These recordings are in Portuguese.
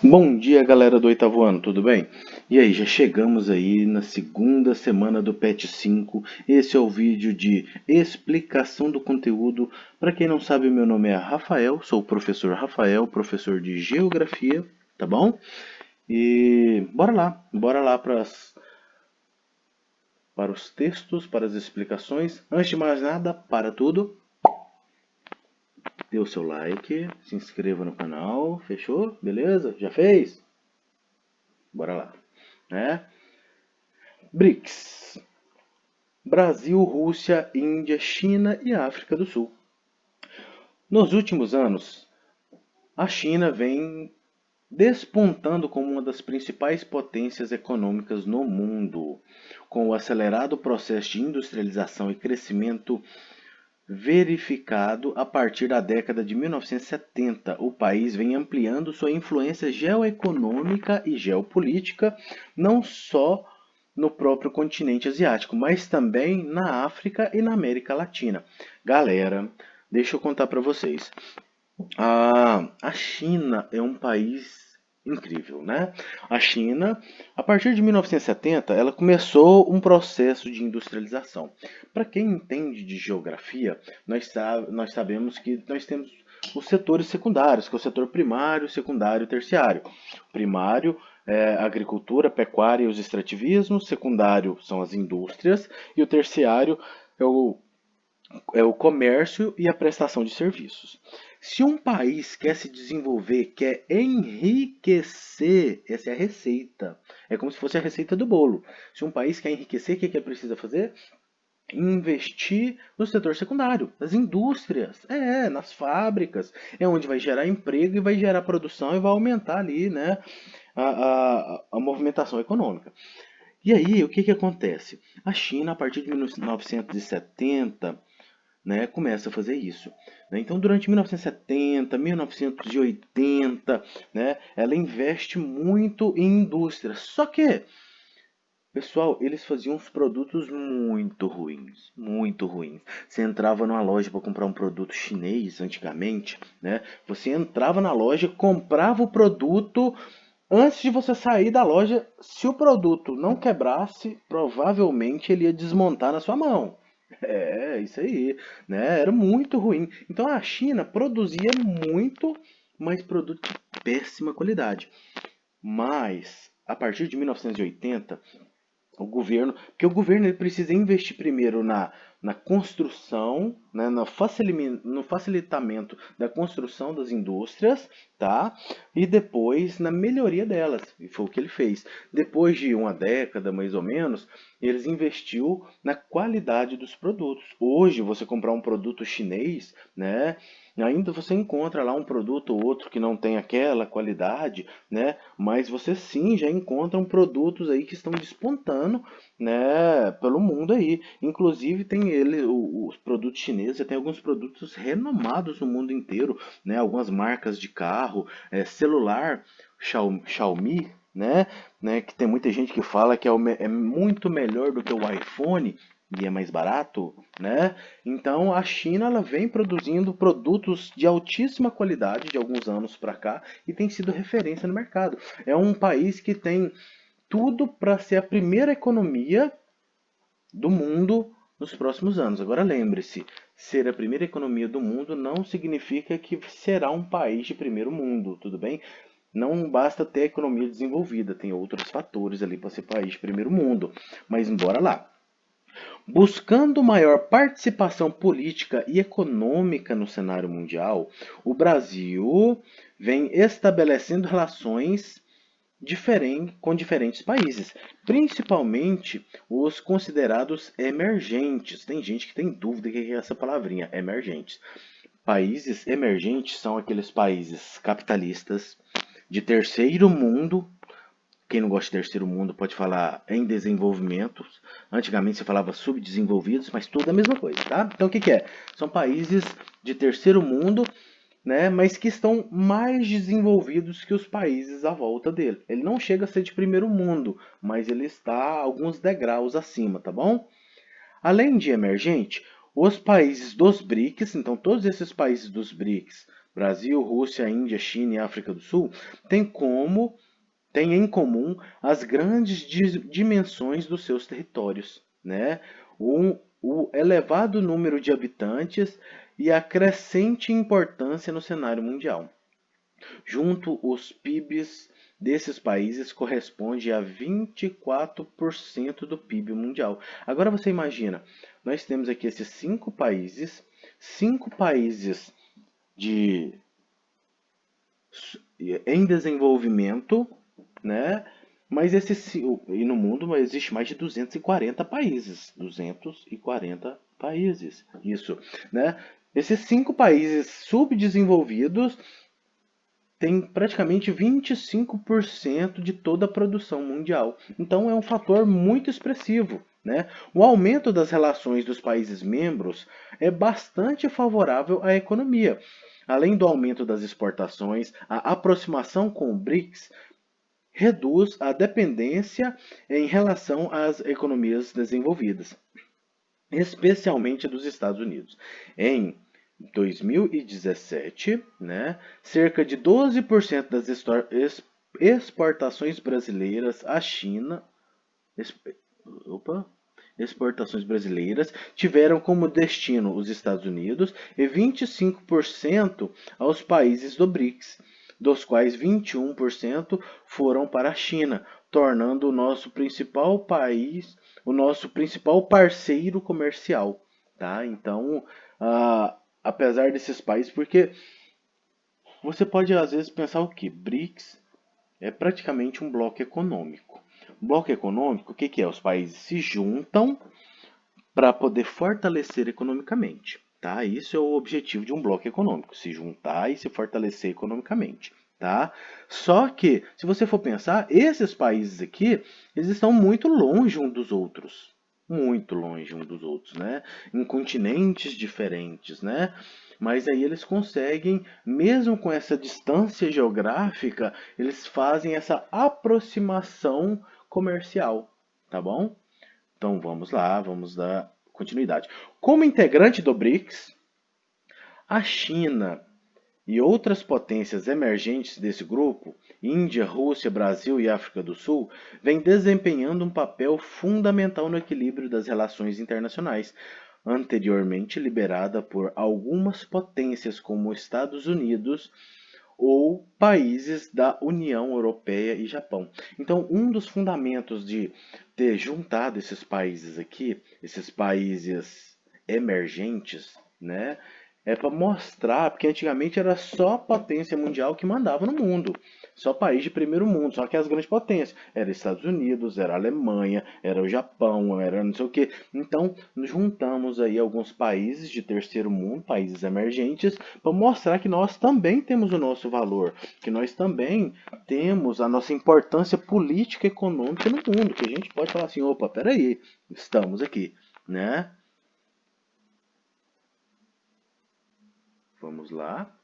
Bom dia, galera do oitavo ano, tudo bem? E aí, já chegamos aí na segunda semana do PET 5. Esse é o vídeo de explicação do conteúdo. Para quem não sabe, meu nome é Rafael, sou o professor Rafael, professor de Geografia, tá bom? E bora lá para os textos, para as explicações. Antes de mais nada, para tudo, dê o seu like, se inscreva no canal, fechou? Beleza? Já fez? Bora lá, né? BRICS: Brasil, Rússia, Índia, China e África do Sul. Nos últimos anos, a China vem despontando como uma das principais potências econômicas no mundo. Com o acelerado processo de industrialização e crescimento verificado a partir da década de 1970, o país vem ampliando sua influência geoeconômica e geopolítica, não só no próprio continente asiático, mas também na África e na América Latina. Galera, deixa eu contar para vocês. A China é um país incrível, né? A China, a partir de 1970, ela começou um processo de industrialização. Para quem entende de geografia, nós sabemos que nós temos os setores secundários, que é o setor primário, secundário e terciário. Primário é a agricultura, pecuária e os extrativismos, secundário são as indústrias e o terciário é o comércio e a prestação de serviços. Se um país quer se desenvolver, quer enriquecer, essa é a receita. É como se fosse a receita do bolo. Se um país quer enriquecer, o que ele precisa fazer? Investir no setor secundário, nas indústrias, nas fábricas. É onde vai gerar emprego e vai gerar produção e vai aumentar ali, né, a movimentação econômica. E aí, o que acontece? A China, a partir de 1970, né, começa a fazer isso. Né? Então, durante 1970, 1980, né, ela investe muito em indústria. Só que, pessoal, eles faziam uns produtos muito ruins, muito ruins. Você entrava numa loja para comprar um produto chinês antigamente, né? Você entrava na loja, comprava o produto. Antes de você sair da loja, se o produto não quebrasse, provavelmente ele ia desmontar na sua mão. É, isso aí, né? Era muito ruim. Então a China produzia muito, mas produto de péssima qualidade. Mas a partir de 1980, o governo, porque o governo ele precisa investir primeiro na construção, né, no facilitamento da construção das indústrias, tá? E depois na melhoria delas. E foi o que ele fez. Depois de uma década, mais ou menos, eles investiu na qualidade dos produtos. Hoje, você comprar um produto chinês, né? Ainda você encontra lá um produto ou outro que não tem aquela qualidade, né? Mas você sim já encontra produtos aí que estão despontando, né, pelo mundo aí. Inclusive tem os produtos chineses, já tem alguns produtos renomados no mundo inteiro, né? Algumas marcas de carro, celular, Xiaomi, né, que tem muita gente que fala que é muito melhor do que o iPhone e é mais barato, né? Então a China ela vem produzindo produtos de altíssima qualidade de alguns anos para cá e tem sido referência no mercado. É um país que tem tudo para ser a primeira economia do mundo nos próximos anos. Agora lembre-se, ser a primeira economia do mundo não significa que será um país de primeiro mundo, tudo bem? Não basta ter a economia desenvolvida, tem outros fatores ali para ser país de primeiro mundo. Mas bora lá. Buscando maior participação política e econômica no cenário mundial, o Brasil vem estabelecendo relações com diferentes países, principalmente os considerados emergentes. Tem gente que tem dúvida do que é essa palavrinha, emergentes. Países emergentes são aqueles países capitalistas de terceiro mundo. Quem não gosta de terceiro mundo pode falar em desenvolvimento. Antigamente se falava subdesenvolvidos, mas tudo é a mesma coisa, tá? Então o que é? São países de terceiro mundo, né, mas que estão mais desenvolvidos que os países à volta dele. Ele não chega a ser de primeiro mundo, mas ele está alguns degraus acima, tá bom? Além de emergente, Os países dos BRICS, então todos esses países dos BRICS, Brasil, Rússia, Índia, China e África do Sul, têm em comum as grandes dimensões dos seus territórios, né? O elevado número de habitantes e a crescente importância no cenário mundial. Junto, os PIBs desses países corresponde a 24% do PIB mundial. Agora você imagina, nós temos aqui esses cinco países de, em desenvolvimento, né? Mas e no mundo existe mais de 240 países, 240 países, isso, né? Esses cinco países subdesenvolvidos tem praticamente 25% de toda a produção mundial. Então é um fator muito expressivo, né? O aumento das relações dos países membros é bastante favorável à economia. Além do aumento das exportações, a aproximação com o BRICS reduz a dependência em relação às economias desenvolvidas, especialmente dos Estados Unidos. Em 2017, né, cerca de 12% das exportações brasileiras à China, exportações brasileiras tiveram como destino os Estados Unidos e 25% aos países do BRICS, dos quais 21% foram para a China, tornando o nosso principal parceiro comercial, tá? Então, apesar desses países, porque você pode às vezes pensar o que? BRICS é praticamente um bloco econômico. Bloco econômico, o que, que é? Os países se juntam para poder fortalecer economicamente. Tá? Isso é o objetivo de um bloco econômico, se juntar e se fortalecer economicamente. Tá? Só que, se você for pensar, esses países aqui, eles estão muito longe um dos outros. Muito longe um dos outros, né? Em continentes diferentes, né? Mas aí eles conseguem, mesmo com essa distância geográfica, eles fazem essa aproximação comercial, tá bom? Então vamos lá, vamos dar continuidade. Como integrante do BRICS, a China e outras potências emergentes desse grupo, Índia, Rússia, Brasil e África do Sul, vêm desempenhando um papel fundamental no equilíbrio das relações internacionais, anteriormente liberada por algumas potências como Estados Unidos ou países da União Europeia e Japão. Então, um dos fundamentos de ter juntado esses países aqui, esses países emergentes, né, é para mostrar, porque antigamente era só potência mundial que mandava no mundo, só país de primeiro mundo, só que as grandes potências, era Estados Unidos, era Alemanha, era o Japão, era não sei o que. Então, juntamos aí alguns países de terceiro mundo, países emergentes, para mostrar que nós também temos o nosso valor, que nós também temos a nossa importância política e econômica no mundo, que a gente pode falar assim, opa, peraí, estamos aqui, né? Vamos lá.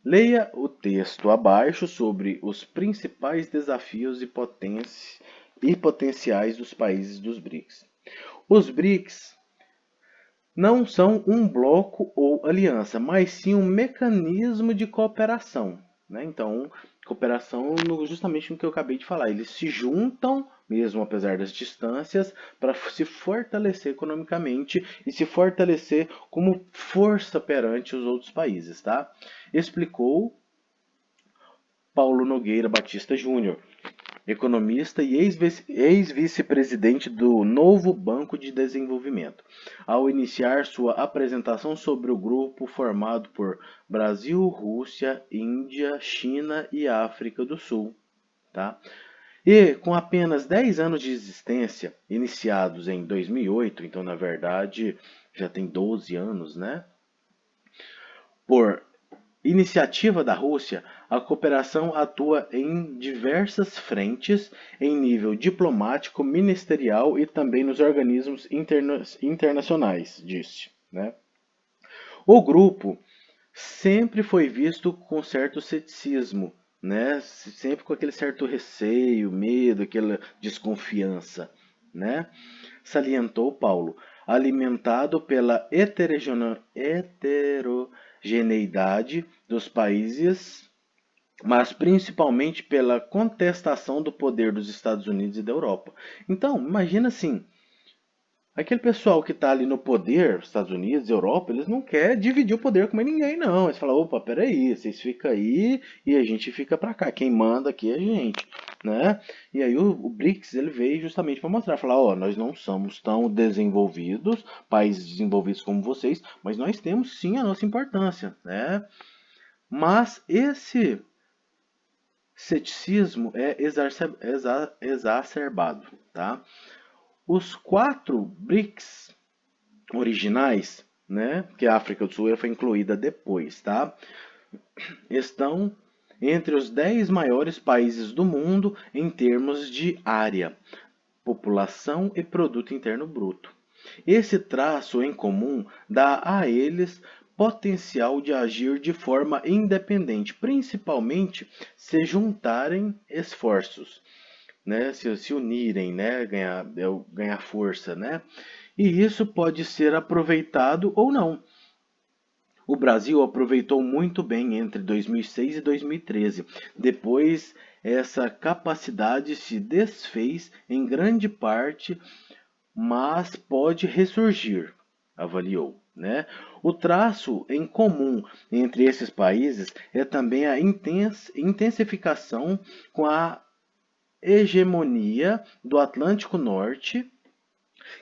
Leia o texto abaixo sobre os principais desafios e potenciais dos países dos BRICS. Os BRICS não são um bloco ou aliança, mas sim um mecanismo de cooperação, né? Então, cooperação justamente no que eu acabei de falar. Eles se juntam, mesmo apesar das distâncias, para se fortalecer economicamente e se fortalecer como força perante os outros países, tá? Explicou Paulo Nogueira Batista Júnior, economista e ex-vice-presidente do Novo Banco de Desenvolvimento, ao iniciar sua apresentação sobre o grupo formado por Brasil, Rússia, Índia, China e África do Sul. Tá? E com apenas 10 anos de existência, iniciados em 2008, então na verdade já tem 12 anos, né? Por iniciativa da Rússia, a cooperação atua em diversas frentes, em nível diplomático, ministerial e também nos organismos internacionais, disse, né? O grupo sempre foi visto com certo ceticismo, né? Sempre com aquele certo receio, medo, aquela desconfiança, né? Salientou Paulo. alimentado pela heterogeneidade dos países, mas principalmente pela contestação do poder dos Estados Unidos e da Europa. Então, imagina assim, aquele pessoal que está ali no poder, Estados Unidos, Europa, eles não querem dividir o poder com mais ninguém, não. Eles falam, opa, peraí, vocês ficam aí e a gente fica para cá. Quem manda aqui é a gente, né? E aí o BRICS, ele veio justamente para mostrar, falar, ó, nós não somos tão desenvolvidos, países desenvolvidos como vocês, mas nós temos sim a nossa importância, né? Mas esse ceticismo é exacerbado, tá? Os 4 BRICS originais, né, que a África do Sul foi incluída depois, tá? Estão entre os 10 maiores países do mundo em termos de área, população e produto interno bruto. Esse traço em comum dá a eles potencial de agir de forma independente, principalmente se juntarem esforços, né, se unirem, né, ganhar força, né? E isso pode ser aproveitado ou não. O Brasil aproveitou muito bem entre 2006 e 2013. Depois, essa capacidade se desfez em grande parte, mas pode ressurgir, avaliou, né? O traço em comum entre esses países é também a intensificação com a hegemonia do Atlântico Norte,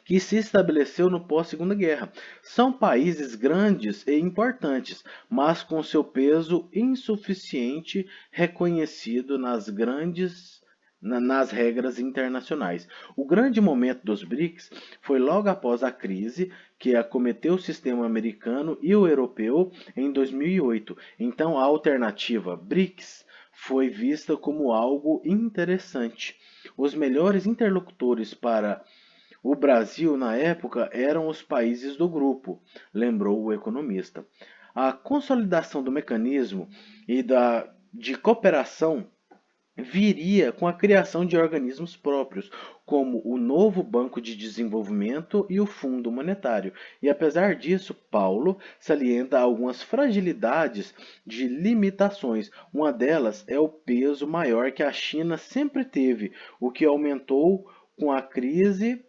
que se estabeleceu no pós-Segunda Guerra. São países grandes e importantes, mas com seu peso insuficiente reconhecido nas regras internacionais. O grande momento dos BRICS foi logo após a crise que acometeu o sistema americano e o europeu em 2008. Então a alternativa BRICS foi vista como algo interessante. Os melhores interlocutores para o Brasil, na época, eram os países do grupo, lembrou o economista. A consolidação do mecanismo de cooperação viria com a criação de organismos próprios, como o novo Banco de Desenvolvimento e o Fundo Monetário. E apesar disso, Paulo salienta algumas fragilidades de limitações. Uma delas é o peso maior que a China sempre teve, o que aumentou com a crise.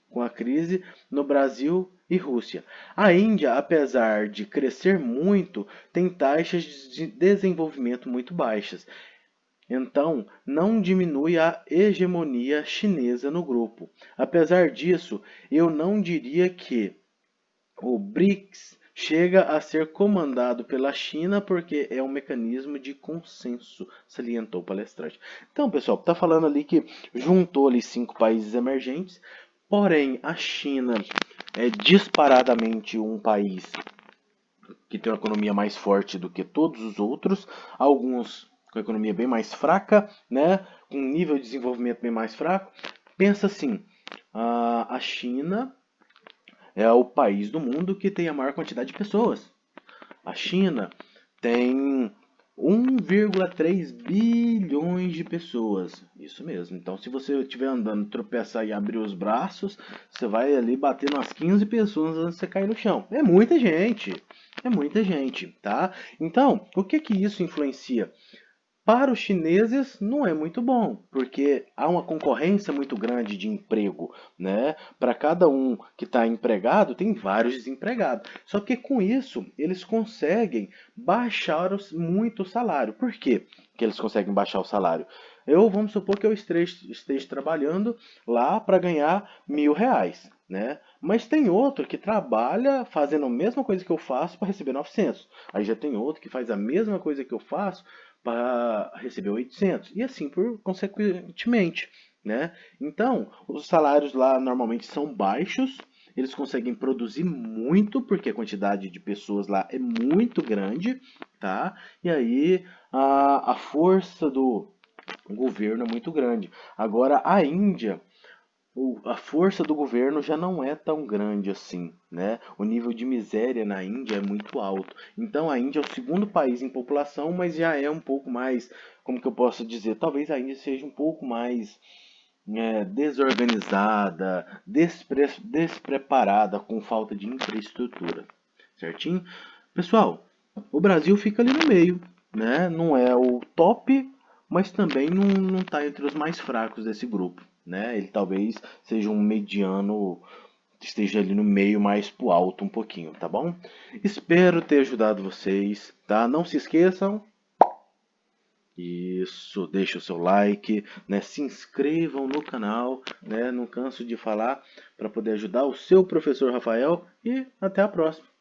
Com a crise no Brasil e Rússia. A Índia, apesar de crescer muito, tem taxas de desenvolvimento muito baixas. Então, não diminui a hegemonia chinesa no grupo. Apesar disso, eu não diria que o BRICS chega a ser comandado pela China porque é um mecanismo de consenso, salientou o palestrante. Então, pessoal, está falando ali que juntou ali 5 países emergentes, porém a China é disparadamente um país que tem uma economia mais forte do que todos os outros, alguns com economia bem mais fraca, né, com um nível de desenvolvimento bem mais fraco. Pensa assim, a China é o país do mundo que tem a maior quantidade de pessoas. A China tem 1,3 bilhões de pessoas. Isso mesmo. Então, se você estiver andando, tropeçar e abrir os braços, você vai ali bater umas 15 pessoas antes de você cair no chão. É muita gente. É muita gente, tá? Então, o que que isso influencia? Para os chineses não é muito bom, porque há uma concorrência muito grande de emprego, né? Para cada um que está empregado, tem vários desempregados. Só que com isso, eles conseguem baixar muito o salário. Por quê que eles conseguem baixar o salário? Vamos supor que eu esteja trabalhando lá para ganhar R$ 1.000, né? Mas tem outro que trabalha fazendo a mesma coisa que eu faço para receber 900. Aí já tem outro que faz a mesma coisa que eu faço para receber 800 e assim por consequentemente, né? Então, os salários lá normalmente são baixos, eles conseguem produzir muito porque a quantidade de pessoas lá é muito grande, tá? E aí a força do governo é muito grande. Agora a Índia, a força do governo já não é tão grande assim, né? O nível de miséria na Índia é muito alto. Então a Índia é o segundo país em população, mas já é um pouco mais, como que eu posso dizer? Talvez a Índia seja um pouco mais desorganizada, despreparada, com falta de infraestrutura, certinho? Pessoal, o Brasil fica ali no meio, né? Não é o top, mas também não está entre os mais fracos desse grupo, né? Ele talvez seja um mediano, esteja ali no meio, mais pro alto um pouquinho, tá bom? Espero ter ajudado vocês, tá? Não se esqueçam. Isso, deixa o seu like, né? Se inscrevam no canal, né? Não canso de falar para poder ajudar o seu professor Rafael e até a próxima.